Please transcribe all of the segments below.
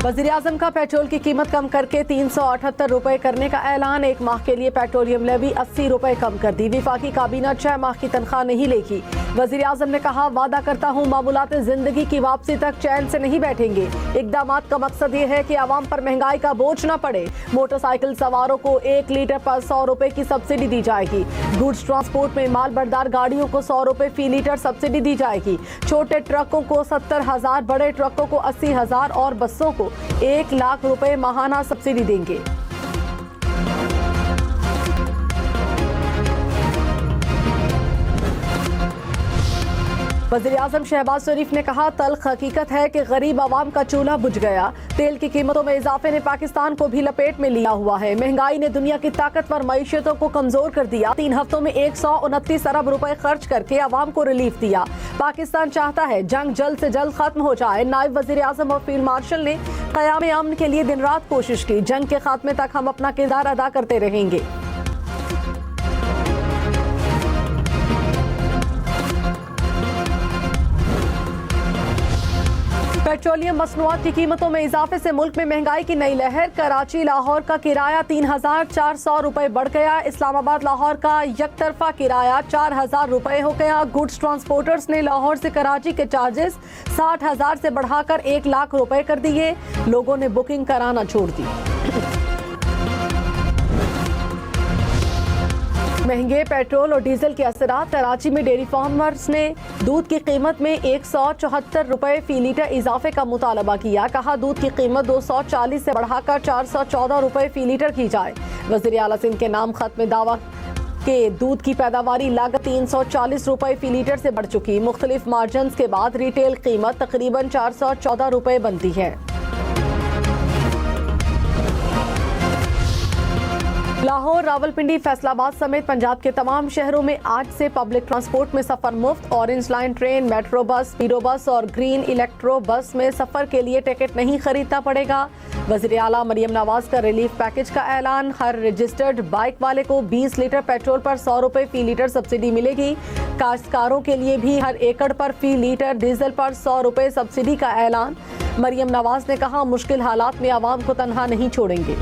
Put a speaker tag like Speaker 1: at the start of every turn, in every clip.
Speaker 1: वज़ीर-ए-आज़म का पेट्रोल की कीमत कम करके 378 रुपए करने का ऐलान। एक माह के लिए पेट्रोलियम लेवी 80 रुपए कम कर दी। विफाकी काबीना 6 माह की तनख्वाह नहीं लेगी। वज़ीर-ए-आज़म ने कहा, वादा करता हूँ मामूलात जिंदगी की वापसी तक चैन से नहीं बैठेंगे। इक़दामात का मकसद ये है कि आवाम पर महंगाई का बोझ न पड़े। मोटरसाइकिल सवारों को 1 लीटर पर 100 रुपए की सब्सिडी दी जाएगी। गुड्स ट्रांसपोर्ट में माल बरदार गाड़ियों को 100 रुपए फी लीटर सब्सिडी दी जाएगी। छोटे ट्रकों को 70,000, बड़े ट्रकों को 80,000 और बसों को 1 लाख रुपए माहाना सब्सिडी देंगे। वज़ीर-ए-आज़म शहबाज शरीफ ने कहा, तल्ख हकीकत है कि गरीब आवाम का चूल्हा बुझ गया। तेल की कीमतों में इजाफे ने पाकिस्तान को भी लपेट में लिया हुआ है। महंगाई ने दुनिया की ताकतवर मईशतों को कमजोर कर दिया। 3 हफ्तों में 129 अरब रुपए खर्च करके आवाम को रिलीफ दिया। पाकिस्तान चाहता है जंग जल्द से जल्द खत्म हो जाए। नायब वज़ीर-ए-आज़म और फील्ड मार्शल ने क़याम अमन के लिए दिन रात कोशिश की। जंग के खात्मे तक हम अपना किरदार अदा करते रहेंगे। पेट्रोलियम मसनूआत की कीमतों में इजाफे से मुल्क में महंगाई की नई लहर। कराची लाहौर का किराया 3,400 रुपए बढ़ गया। इस्लामाबाद लाहौर का यकतरफा किराया 4,000 रुपए हो गया। गुड्स ट्रांसपोर्टर्स ने लाहौर से कराची के चार्जेस 60,000 से बढ़ाकर 1 लाख रुपए कर दिए। लोगों ने बुकिंग कराना छोड़ दी। महंगे पेट्रोल और डीजल के असरात। कराची में डेयरी फार्मर्स ने दूध की कीमत में 174 रुपए फी लीटर इजाफे का मुतालबा किया। कहा, दूध की कीमत 240 से बढ़ाकर 414 रुपए फी लीटर की जाए। वज़ीर आला सिंध के नाम खत में दावा के दूध की पैदावारी लागत 340 रुपए फी लीटर से बढ़ चुकी। मुख्तलिफ मार्जिन के बाद रिटेल कीमत तकरीबन 414 रुपए बनती है। लाहौर, रावलपिंडी, फैसलाबाद समेत पंजाब के तमाम शहरों में आज से पब्लिक ट्रांसपोर्ट में सफर मुफ्त। Orange line train, metro bus, स्पीडो बस और ग्रीन इलेक्ट्रो बस में सफर के लिए टिकट नहीं खरीदना पड़ेगा। वज़ीर आला मरियम नवाज का रिलीफ पैकेज का ऐलान। हर रजिस्टर्ड बाइक वाले को 20 लीटर पेट्रोल पर 100 रुपए फी लीटर सब्सिडी मिलेगी। काश्तकारों के लिए भी हर एकड़ पर फी लीटर डीजल पर 100 रुपए सब्सिडी का ऐलान। मरियम नवाज ने कहा, मुश्किल हालात में आवाम को तनहा नहीं छोड़ेंगे।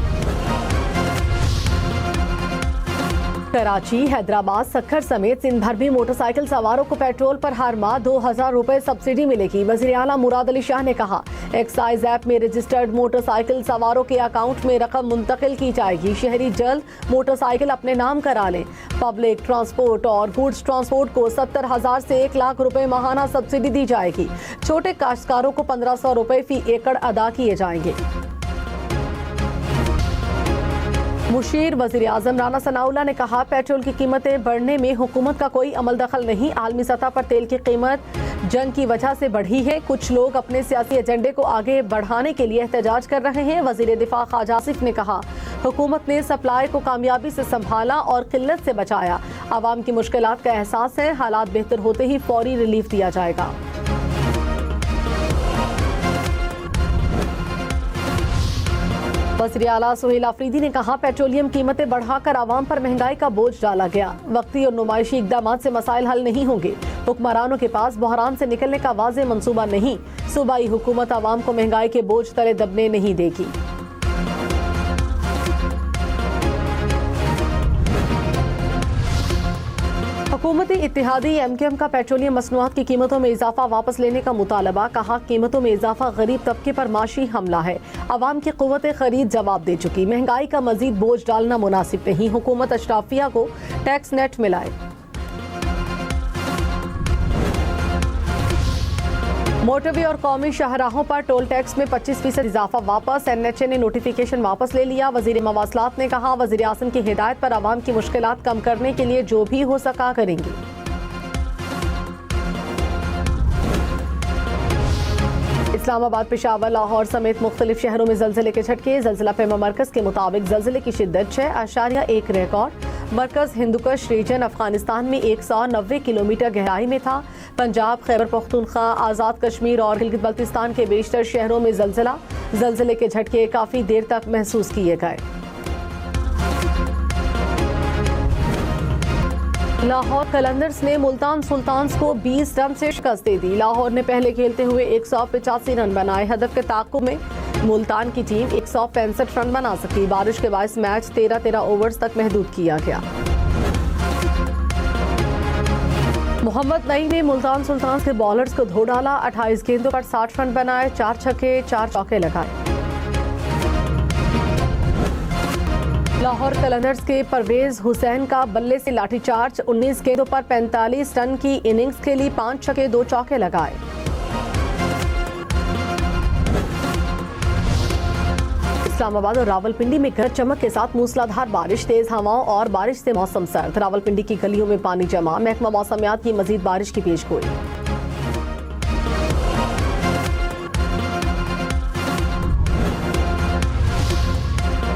Speaker 1: कराची, हैदराबाद, सक्खर समेत सिंध भर भी मोटरसाइकिल सवारों को पेट्रोल पर हर माह 2,000 रुपए सब्सिडी मिलेगी। वज़ीर आला मुराद अली शाह ने कहा, एक्साइज ऐप में रजिस्टर्ड मोटरसाइकिल सवारों के अकाउंट में रकम मुंतकिल की जाएगी। शहरी जल्द मोटरसाइकिल अपने नाम करा लें। पब्लिक ट्रांसपोर्ट और गुड्स ट्रांसपोर्ट को 70,000 से 1 लाख रुपए माहाना सब्सिडी दी जाएगी। छोटे काश्तकारों को 1,500 रुपए फी एकड़ अदा किए जाएंगे। मुशीर वज़ीर आज़म राना सनाउल्लाह ने कहा, पेट्रोल की कीमतें बढ़ने में हुकूमत का कोई अमल दखल नहीं। आलमी सतह पर तेल की कीमत जंग की वजह से बढ़ी है। कुछ लोग अपने सियासी एजेंडे को आगे बढ़ाने के लिए एहतजाज कर रहे हैं। वज़ीर दिफा ख्वाजा आसिफ ने कहा, हुकूमत ने सप्लाई को कामयाबी से संभाला और किल्लत से बचाया। आवाम की मुश्किलात का एहसास है। हालात बेहतर होते ही फौरी रिलीफ दिया जाएगा। वज़ीर आला सुहेल आफरीदी ने कहा, पेट्रोलियम कीमतें बढ़ाकर आवाम पर महंगाई का बोझ डाला गया। वक्ती और नुमाइशी इक़दामात से मसाइल हल नहीं होंगे। हुक्मरानों के पास बहरान से निकलने का वाज़ेह मंसूबा नहीं। सूबाई हुकूमत आवाम को महंगाई के बोझ तले दबने नहीं देगी। हुकूमती इत्तेहादी MKM का पेट्रोलियम मसनूआत की कीमतों में इजाफा वापस लेने का मुतालबा। कहा, कीमतों में इजाफा गरीब तबके पर माशी हमला है। आवाम की क़ुव्वत खरीद जवाब दे चुकी। महंगाई का मजीद बोझ डालना मुनासिब नहीं। हुकूमत अशराफिया को टैक्स नेट मिलाए। मोटरवे और कौमी शाहराहों पर टोल टैक्स में 25% इजाफा वापस। NHA ने नोटिफिकेशन वापस ले लिया। वज़ीर मवासलात ने कहा, वज़ीर आज़म की हिदायत पर आवाम की मुश्किलात कम करने के लिए जो भी हो सका करेंगे। इस्लामाबाद, पेशावर, लाहौर समेत मुख्तलिफ शहरों में जल्जले के झटके। जल्जला पैमा मरकज के मुताबिक जल्जले की शिद्दत 6.1 रिकॉर्ड। मरकज हिंदुकुश रीजन अफगानिस्तान में 190 किलोमीटर गहराई में था। पंजाब, खैबर पख्तूनख्वा, आज़ाद कश्मीर और गिलगित बल्तिस्तान के बेशतर शहरों में जल्जले के झटके काफ़ी देर तक महसूस किए गए। लाहौर कलंदर्स ने मुल्तान सुल्तान्स को 20 रन से शिकस्त दे दी। लाहौर ने पहले खेलते हुए 185 रन बनाए। हदफ के ताक़ुब में मुल्तान की टीम 165 रन बना सकी। बारिश के बायस मैच 13 ओवर्स तक महदूद किया गया। मोहम्मद नईम ने मुल्तान सुल्तान्स के बॉलर्स को धो डाला। 28 गेंदों पर 60 रन बनाए, 4 छक्के 4 चौके लगाए। लाहौर कलंदर्स के परवेज हुसैन का बल्ले से लाठीचार्ज। 19 गेंदों पर 45 रन की इनिंग्स खेली, 5 छक्के 2 चौके लगाए। इस्लामाबाद और रावलपिंडी में गरज चमक के साथ मूसलाधार बारिश, तेज हवाओं और बारिश से मौसम सर्द। रावलपिंडी की गलियों में पानी जमा। महकमा मौसमियात की मजीद बारिश की पेशगोई।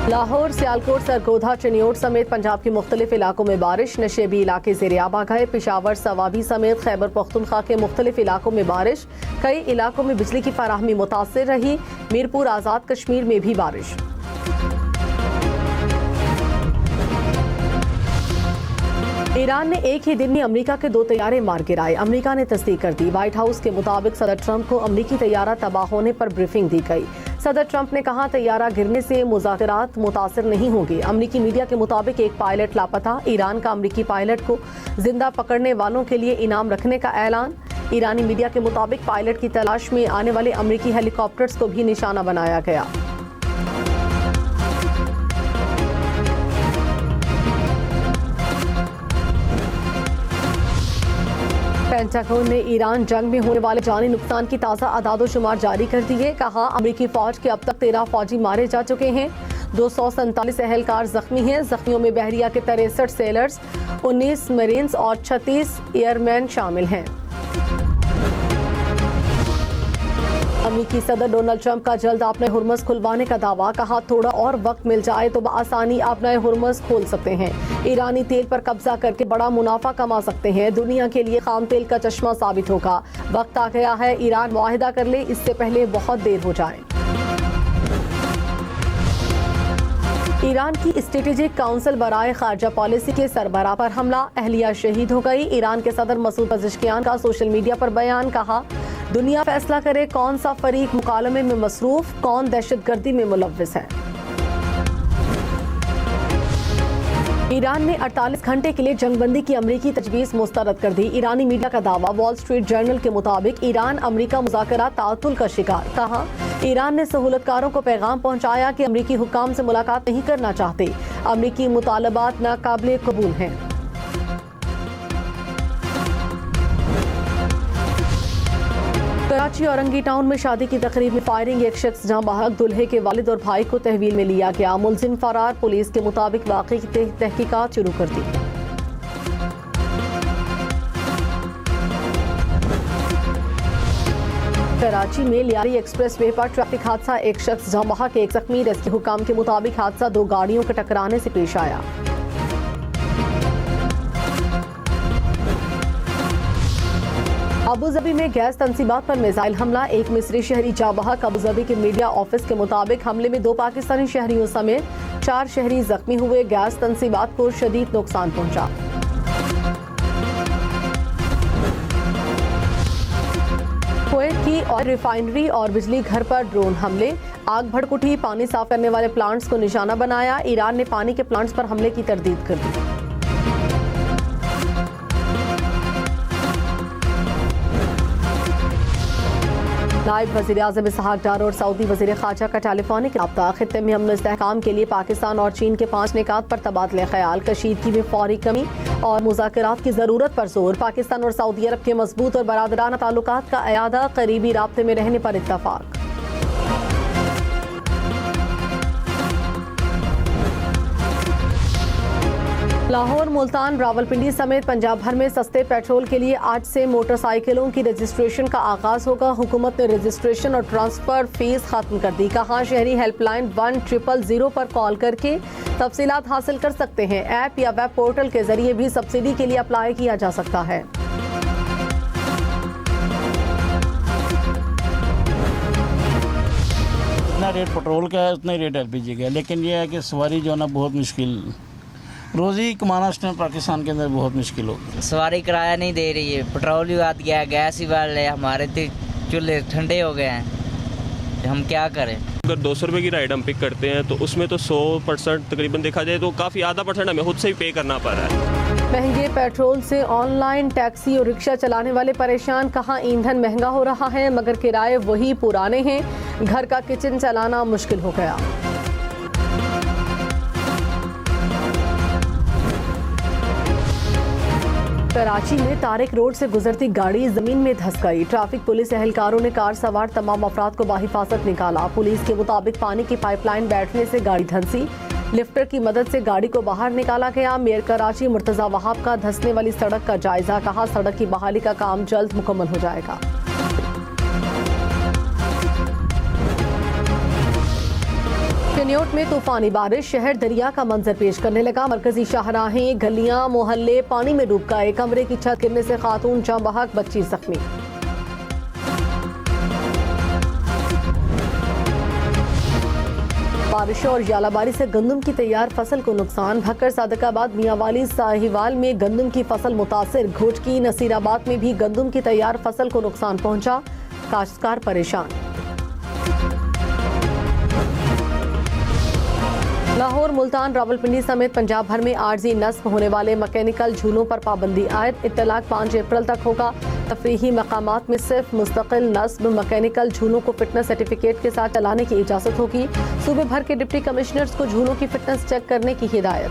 Speaker 1: लाहौर, सियालकोट, सरगोधा, चनियोट समेत पंजाब के मुख्तलिफ इलाकों में बारिश। नशेबी इलाके ज़ेर-ए-आब आ गए। पेशावर, सवाबी समेत खैबर पख्तूनख्वा के मुख्तलिफ इलाकों में बारिश। कई इलाकों में बिजली की फराहमी मुतासिर रही। मीरपुर, आज़ाद कश्मीर में भी बारिश। ईरान ने एक ही दिन में अमेरिका के 2 तैयारे मार गिराए। अमेरिका ने तस्दीक कर दी। व्हाइट हाउस के मुताबिक सदर ट्रंप को अमेरिकी तैयारा तबाह होने पर ब्रीफिंग दी गई। सदर ट्रंप ने कहा, तैयारा गिरने से मुज़ाकरात मुतासिर नहीं होंगे। अमेरिकी मीडिया के मुताबिक एक पायलट लापता। ईरान का अमेरिकी पायलट को जिंदा पकड़ने वालों के लिए इनाम रखने का ऐलान। ईरानी मीडिया के मुताबिक पायलट की तलाश में आने वाले अमेरिकी हेलीकॉप्टर्स को भी निशाना बनाया गया। पेंटागन ने ईरान जंग में होने वाले जानी नुकसान की ताज़ा आदादोशुमार जारी कर दी है। कहा, अमेरिकी फौज के अब तक 13 फौजी मारे जा चुके हैं, 247 एहलकार जख्मी हैं। जख्मियों में बहरिया के 63 सेलर्स, 19 मरीन्स और 36 एयरमैन शामिल हैं। अमेरिकी सदर डोनाल्ड ट्रंप का जल्द अपने हुर्मस खुलवाने का दावा। कहा, थोड़ा और वक्त मिल जाए तो बआसानी अपने हुर्मस खोल सकते हैं। ईरानी तेल पर कब्जा करके बड़ा मुनाफा कमा सकते हैं। दुनिया के लिए खाम तेल का चश्मा साबित होगा। वक्त आ गया है ईरान मुआहिदा कर ले, इससे पहले बहुत देर हो जाए। ईरान की स्ट्रेटेजिक काउंसिल बराए खारजा पॉलिसी के सरबराह पर हमला, अहलिया शहीद हो गई। ईरान के सदर मसूद पज़ेश्कियान का सोशल मीडिया पर बयान। कहा, दुनिया फैसला करे कौन सा फरीक मुकालमे में मसरूफ, कौन दहशतगर्दी में मुलव्विस है। ईरान ने 48 घंटे के लिए जंगबंदी की अमरीकी तजवीज़ मुस्तरद कर दी। ईरानी मीडिया का दावा। वॉल स्ट्रीट जर्नल के मुताबिक ईरान अमरीका मुज़ाकरात ताअत्तुल का शिकार। कहा, ईरान ने सहूलतकारों को पैगाम पहुंचाया कि अमरीकी हुक्काम से मुलाकात नहीं करना चाहते। अमरीकी मुतालबात नाकाबिले कबूल हैं। कराची औरंगी टाउन में शादी की तकरीब में फायरिंग, एक शख्स जहां बहक। दुल्हे के वालिद और भाई को तहवील में लिया गया। मुलजिम फरार। पुलिस के मुताबिक वाक़े की तहकीकात शुरू कर दी। कराची में लियारी एक्सप्रेस वे पर ट्रैफिक हादसा, एक शख्स जहां बहक, एक जख्मी। रेस्क्यू हुकाम के मुताबिक हादसा 2 गाड़ियों के टकराने से पेश आया। अबूजबी में गैस तनसीबात पर मिसाइल हमला, एक मिस्री शहरी जा बहक। अबूजबी के मीडिया ऑफिस के मुताबिक हमले में 2 पाकिस्तानी शहरियों समेत 4 शहरी जख्मी हुए। गैस तनसीबात को शदीद नुकसान पहुंचा। कुवैत की ऑयल रिफाइनरी और बिजली घर पर ड्रोन हमले, आग भड़क उठी। पानी साफ करने वाले प्लांट्स को निशाना बनाया। ईरान ने पानी के प्लांट्स पर हमले की तरदीद कर दी। नायब वज़ीर आज़म इसहाक डार और सऊदी वज़ीर ख़ारजा का टेलीफोनिक रब्ता। खित्ते में अमन इस्तेहकाम के लिए पाकिस्तान और चीन के 5 निकात पर तबादले ख्याल। कशीदगी में फौरी कमी और मुज़ाकरात की ज़रूरत पर जोर। पाकिस्तान और सऊदी अरब के मजबूत और बरादराना ताल्लुकात का अयादा, करीबी राब्ते में रहने पर इत्तफाक। लाहौर, मुल्तान, रावलपिंडी समेत पंजाब भर में सस्ते पेट्रोल के लिए आज से मोटरसाइकिलों की रजिस्ट्रेशन का आगाज होगा। हुकूमत ने रजिस्ट्रेशन और ट्रांसफर फीस खत्म कर दी। कहा, शहरी हेल्पलाइन 1000 पर कॉल करके तफसीलात हासिल कर सकते हैं। ऐप या वेब पोर्टल के जरिए भी सब्सिडी के लिए अप्लाई किया जा सकता है।
Speaker 2: जितना रेट पेट्रोल का है उतना ही रेट LPG का है, लेकिन यह है कि सवारी जो है ना बहुत मुश्किल रोज़ी कमाना इस टाइम पाकिस्तान के अंदर बहुत मुश्किल हो गया।
Speaker 3: सवारी किराया नहीं दे रही है, पेट्रोल भी बढ़ गया, गैस भी बढ़ रहा है, हमारे तो चूल्हे ठंडे हो गए हैं, हम क्या करें।
Speaker 4: अगर 200 रुपये की राइड हम पिक करते हैं तो उसमें तो 100% तकरीबन देखा जाए तो काफ़ी आधा % हमें खुद से ही पे करना पड़ रहा है।
Speaker 1: महंगे पेट्रोल से ऑनलाइन टैक्सी और रिक्शा चलाने वाले परेशान। कहाँ ईंधन महंगा हो रहा है मगर किराए वही पुराने हैं। घर का किचन चलाना मुश्किल हो गया। कराची में तारिक रोड से गुजरती गाड़ी जमीन में धंस गई। ट्रैफिक पुलिस एहलकारों ने कार सवार तमाम अफराद को बाहिफाजत निकाला। पुलिस के मुताबिक पानी की पाइपलाइन बैठने से गाड़ी धंसी। लिफ्टर की मदद से गाड़ी को बाहर निकाला गया। मेयर कराची मुर्तजा वहाब का धंसने वाली सड़क का जायजा। कहा सड़क की बहाली का काम जल्द मुकम्मल हो जाएगा। कन्योट में तूफानी बारिश, शहर दरिया का मंजर पेश करने लगा। मरकजी शाहराहें, गलियां, मोहल्ले पानी में डूब गए। कमरे की छत गिरने से खातून जाँ बहक, बच्ची जख्मी। बारिशों और यालाबारी से गंदम की तैयार फसल को नुकसान। भक्कर, सादकाबाद, मियांवाली, साहिवाल में गंदम की फसल मुतासिर। घोटकी, नसीराबाद में भी गंदम की तैयार फसल को नुकसान पहुंचा। काश्तकार परेशान। लाहौर, मुल्तान, रावलपिंडी समेत पंजाब भर में आर्जी नस्ब होने वाले मैकेनिकल झूलों पर पाबंदी आयद। इत्तलाक 5 अप्रैल तक होगा। तफरीही मकामात में सिर्फ मुस्तकिल नस्ब मैकेनिकल झूलों को फिटनेस सर्टिफिकेट के साथ चलाने की इजाज़त होगी। सूबे भर के डिप्टी कमिश्नर्स को झूलों की फिटनेस चेक करने की हिदायत।